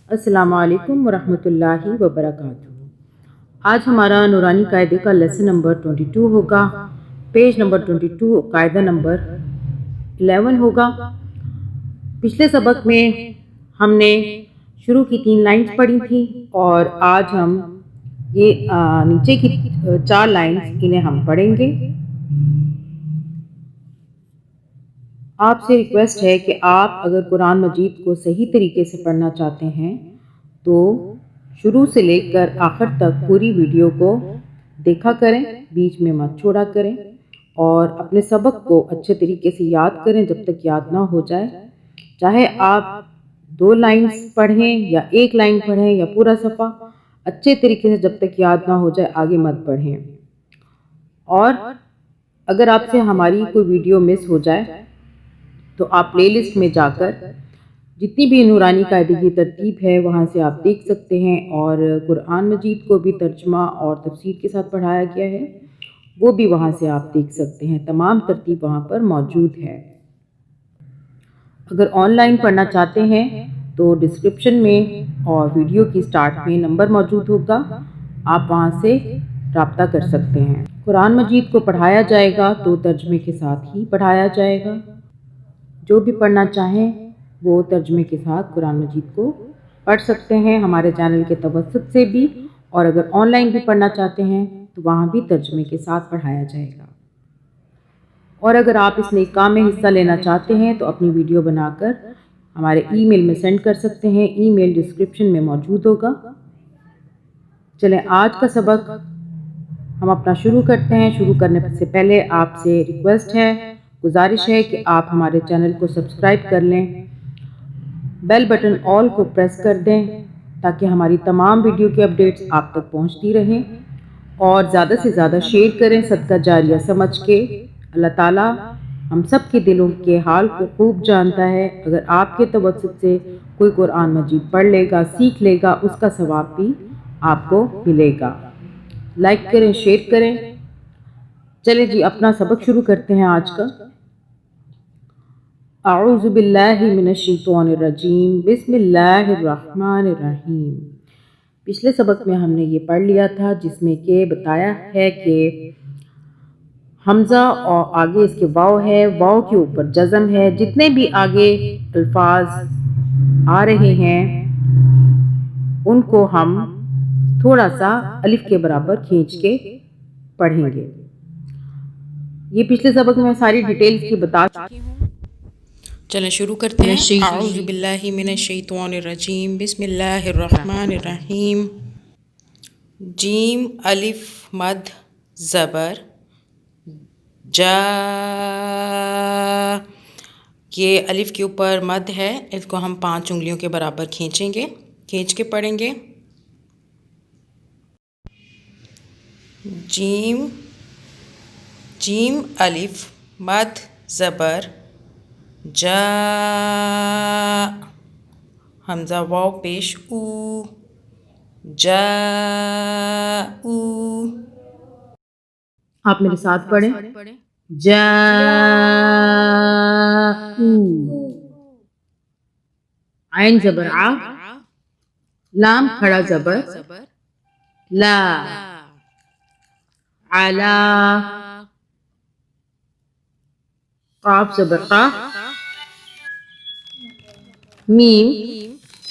अस्सलामु अलैकुम वरहमतुल्लाहि वबरकातुहू। आज हमारा नूरानी कायदे का लेसन नंबर 22 होगा। पेज नंबर 22 कायदा नंबर 11 होगा। पिछले सबक में हमने शुरू की 3 लाइन्स पढ़ी थी और आज हम ये नीचे की 4 लाइन्स इन्हें हम पढ़ेंगे। आपसे रिक्वेस्ट है कि आप अगर कुरान मजीद को सही तरीके से पढ़ना चाहते हैं तो शुरू से लेकर आखिर तक पूरी वीडियो को देखा करें, बीच में मत छोड़ा करें और अपने सबक को अच्छे तरीके से याद करें जब तक याद ना हो जाए। चाहे आप 2 लाइन्स पढ़ें या 1 लाइन पढ़ें या पूरा सफ़ा, अच्छे तरीके से जब तक याद ना हो जाए आगे मत बढ़ें। और अगर आपसे हमारी कोई वीडियो मिस हो जाए तो आप प्लेलिस्ट में जाकर जितनी भी नूरानी कायदे की तरतीब है वहाँ से आप देख सकते हैं और कुरान मजीद को भी तर्जुमा और तफसीर के साथ पढ़ाया गया है, वो भी वहाँ से आप देख सकते हैं। तमाम तरतीब वहाँ पर मौजूद है। अगर ऑनलाइन पढ़ना चाहते हैं तो डिस्क्रिप्शन में और वीडियो की स्टार्ट में नंबर मौजूद होगा, आप वहाँ से रब्ता कर सकते हैं। कुरान मजीद को पढ़ाया जाएगा तो तर्जुमे के साथ ही पढ़ाया जाएगा। जो भी पढ़ना चाहें वो तर्जुमे के साथ कुरान मजीद को पढ़ सकते हैं हमारे चैनल के तवस्सुत से भी, और अगर ऑनलाइन भी पढ़ना चाहते हैं तो वहाँ भी तर्जुमे के साथ पढ़ाया जाएगा। और अगर आप इस नेक काम में हिस्सा लेना चाहते हैं तो अपनी वीडियो बनाकर हमारे ईमेल में सेंड कर सकते हैं। ईमेल डिस्क्रिप्शन में मौजूद होगा। चलें आज का सबक हम अपना शुरू करते हैं। शुरू करने से पहले आपसे रिक्वेस्ट है, गुजारिश है कि आप हमारे चैनल को सब्सक्राइब कर लें, बेल बटन ऑल को प्रेस कर दें ताकि हमारी तमाम वीडियो की अपडेट्स आप तक पहुंचती रहें, और ज़्यादा से ज़्यादा शेयर करें सदका जारिया समझ के। अल्लाह ताला हम सब के दिलों के हाल को खूब जानता है। अगर आपके तवज्जुह से कोई कुरान मजीद पढ़ लेगा, सीख लेगा, उसका सवाब भी आपको मिलेगा। लाइक करें, शेयर करें। चलें जी अपना सबक शुरू करते हैं आज का। अऊज़ु बिल्लाहि मिनश्शैतानिर रजीम, बिस्मिल्लाहिर रहमानिर रहीम। पिछले सबक में हमने ये पढ़ लिया था जिसमें कि बताया है कि हमज़ा और आगे इसके वाव है, वाव के ऊपर जज़म है। जितने भी आगे अल्फाज आ रहे हैं उनको हम थोड़ा सा अलिफ के बराबर खींच के पढ़ेंगे। ये पिछले सबक में सारी डिटेल्स की बता चुकी हूँ। चलें शुरू करते हैं। आऊज़ु बिल्लाहि मिनश्शैतानिर रजीम, बिस्मिल्लाहिर रहमानिर रहीम। जीम अलिफ मद ज़बर जा, ये अलिफ के ऊपर मद है, इसको हम 5 उंगलियों के बराबर खींचेंगे, खींच के पढ़ेंगे। जीम, जीम अलिफ मद ज़बर जा, हमज़ा वाव पेश ऊ, जा ऊ। आप मेरे साथ पढ़ें, जा ऊ। आइन ज़बर आ, लाम खड़ा ज़बर ला, आला, काफ ज़बर का, मीम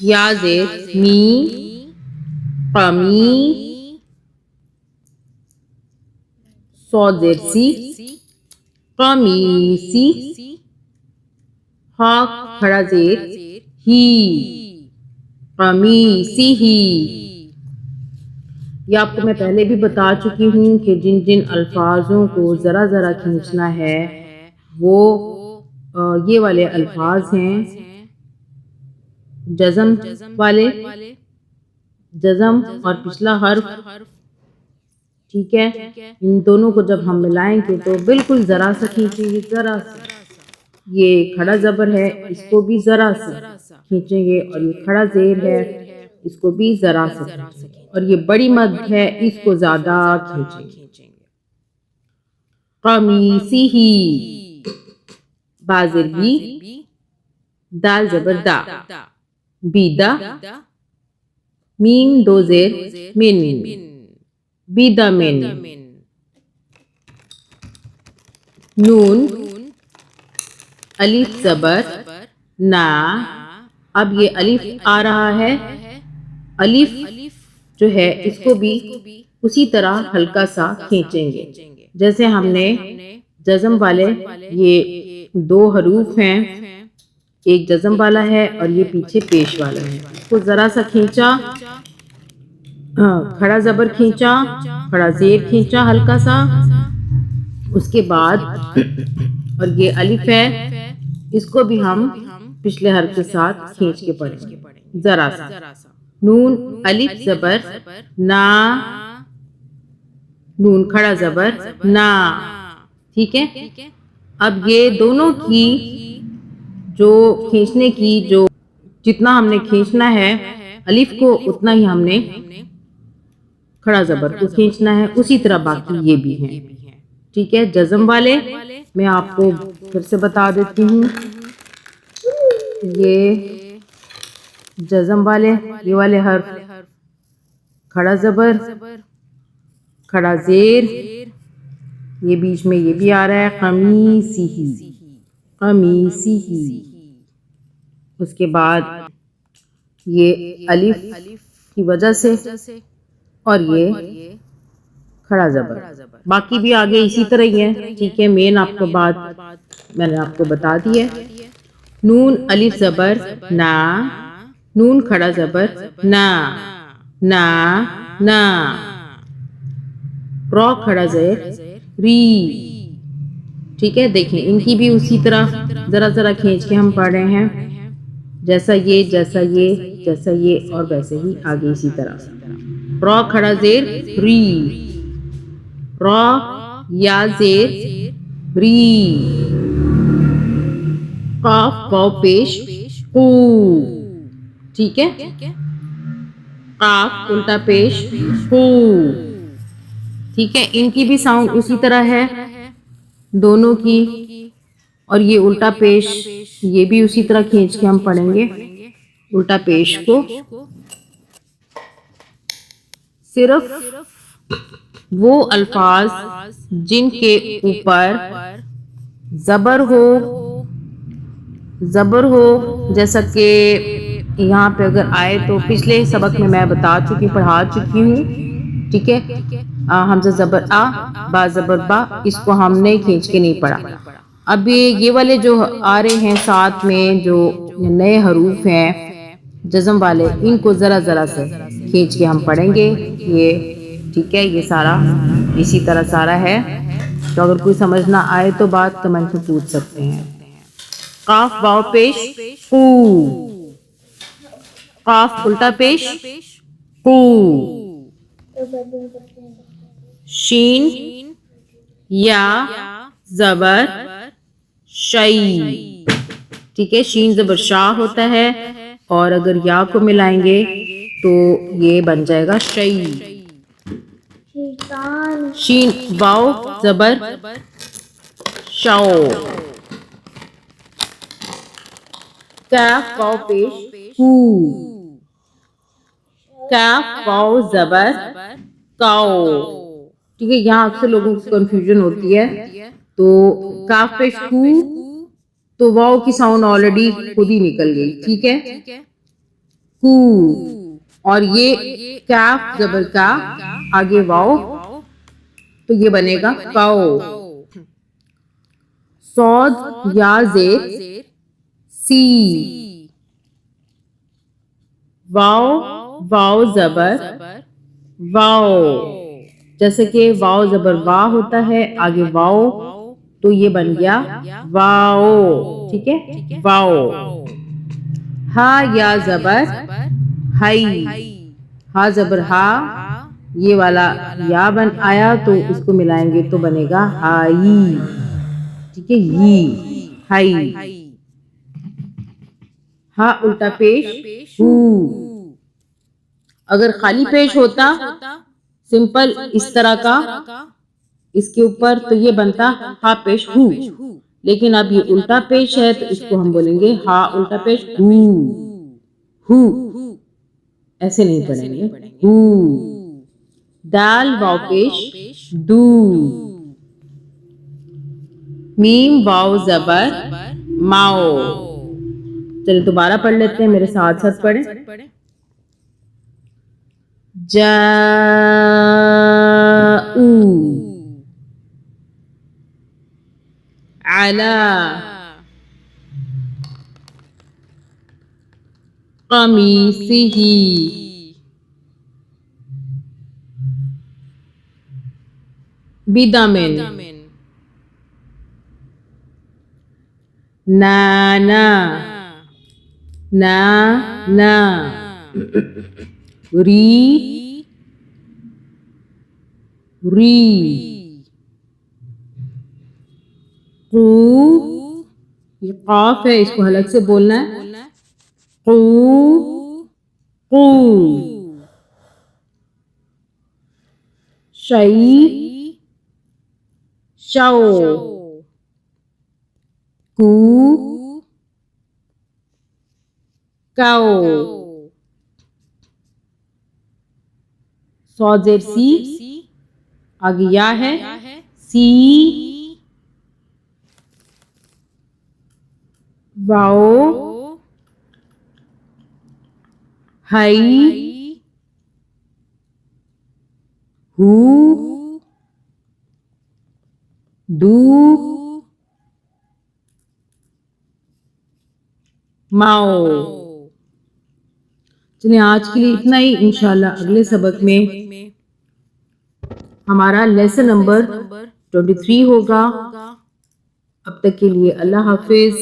या ज़ेर मी, कमी, सौद ज़ेर सी, कमीसी, हा खड़ा ज़ेर ही, कमीसी ही। ये आपको मैं पहले भी बता चुकी हूँ कि जिन जिन अल्फाजों को ज़रा ज़रा खींचना है वो ये वाले अल्फाज हैं, जज़म वाले, जज़म और पिछला हर्फ, ठीक है। इन दोनों को जब हम मिलाएंगे तो बिल्कुल ज़रा सा खींचेंगे, ज़रा सा। ये खड़ा ज़बर है, इसको भी ज़रा सा खींचेंगे, और ये खड़ा ज़ेर है, इसको भी ज़रा सा खींचेंगे, और ये बड़ी मद है, इसको ज़्यादा खींचेंगे। कमीसी ही, बाज़ेर बी, दाल ज़बर दा, बीदा, मीम दो जेर मिन, बिदमिन। नून अलिफ ज़बर ना, अब ये अलिफ आ रहा है, अलिफ जो है इसको भी उसी तरह हल्का सा खींचेंगे जैसे हमने जज़म वाले, ये दो हरूफ हैं, एक जज़म वाला है और ये पीछे पेश वाला है, इसको ज़रा सा खींचा, खड़ा ज़बर खींचा, खड़ा ज़ेर खींचा हल्का सा, उसके बाद और ये अलिफ है, इसको भी हम पिछले हर्फ के साथ खींच के पढ़ेंगे ज़रा सा। नून अलिफ ज़बर ना, नून खड़ा ज़बर ना, ठीक है। अब ये दोनों की जो खींचने की, जो जितना हमने खींचना है अलिफ को उतना ही हमने खड़ा ज़बर को खींचना है, उसी तरह बाकी ये भी हैं, ठीक है। जज़म वाले मैं आपको फिर से बता देती हूँ, ये जज़म वाले, ये वाले हर्फ खड़ा ज़बर, खड़ा ज़ेर, ये बीच में ये भी आ रहा है क़मीसिही, क़मीसिही। उसके बाद ये अलिफ की वजह से और ये खड़ा ज़बर, बाकी भी आगे इसी तरह ही है, ठीक है। मेन आपको बात मैंने आपको बता दी है। नून अलिफ ज़बर ना, नून खड़ा ज़बर ना, ना ना, रॉ खड़ा ज़ेर री, ठीक है। देखें इनकी भी उसी तरह ज़रा ज़रा खींच के हम पढ़ रहे हैं, जैसा ये जैसा ये जैसा ये और वैसे ही आगे इसी तरह। रॉ खड़ा ज़ेर री, रॉ या ज़ेर री, काफ वाव पेश कू, ठीक है। काफ उल्टा पेश कू, ठीक है। इनकी भी साउंड उसी तरह है दोनों की, और ये उल्टा पेश ये भी उसी तरह खींच के हम पढ़ेंगे उल्टा पेश को। सिर्फ वो अल्फाज जिनके ऊपर ज़बर हो, जैसा कि यहाँ पे अगर आए तो पिछले सबक में मैं पढ़ा चुकी हूँ, ठीक है। हमज़ा ज़बर आ, बा ज़बर बा, इसको हमने खींच के नहीं पढ़ा। अब ये वाले जो आ रहे हैं साथ में, जो नए हरूफ हैं जज़म वाले, इनको ज़रा ज़रा से खींच के हम पढ़ेंगे, ये ठीक है। ये सारा इसी तरह सारा है, तो अगर कोई समझ ना आए तो बात कमेंट में पूछ सकते हैं। काफ वाव पेश कू, काफ उल्टा पेश कू, शीन या ज़बर शई, ठीक है। शीन ज़बर शाह होता है, और अगर या को मिलाएंगे तो ये बन जाएगा शई। शीन वाव ज़बर शाओ, काफ वाव पेश कू, काफ वाव ज़बर काओ, ठीक है। यहाँ अक्सर लोगों को कंफ्यूजन होती है, तो काफ पेश कू तो वाव की साउंड ऑलरेडी खुद ही निकल गई, ठीक है। कू, और ये काफ ज़बर का, आगे वाव, तो ये बनेगा काओ। सौद या ज़ेर सी, वाव ज़बर वाव, जैसे कि वाव ज़बर वाह होता है, आगे वाव, तो ये बन गया वाओ, ठीक है। वाओ। हा या ज़बर हाई, हा ज़बर हा, ये वाला या बन आया तो इसको मिलाएंगे तो बनेगा हाई, ठीक है। यी हाई। हा उल्टा पेश हू, अगर खाली पेश होता सिंपल इस तरह का इसके ऊपर तो ये बनता हा पेश हू, लेकिन अब ये उल्टा पेश है तो इसको हम बोलेंगे हा उल्टा पेश हू, हू। ऐसे नहीं पढ़ेंगे, हु। दाल वाव पेश दू। मीम वाव जबर माओ। चलिए दोबारा पढ़ लेते हैं, मेरे साथ साथ पढ़ें। जाऊ अला कमीसिही बिदमिन। नाना ना री कू, ये काफ है, इसको हलक से बोलना है, कू कू। शई शौ, कू काओ। सौजेर सी, आगे या है, सी वाओ हई हु दू माओ। चलिए आज के लिए इतना ही। इंशाल्लाह अगले सबक में हमारा लेसन नंबर 23 होगा। अब तक के लिए अल्लाह हाफिज।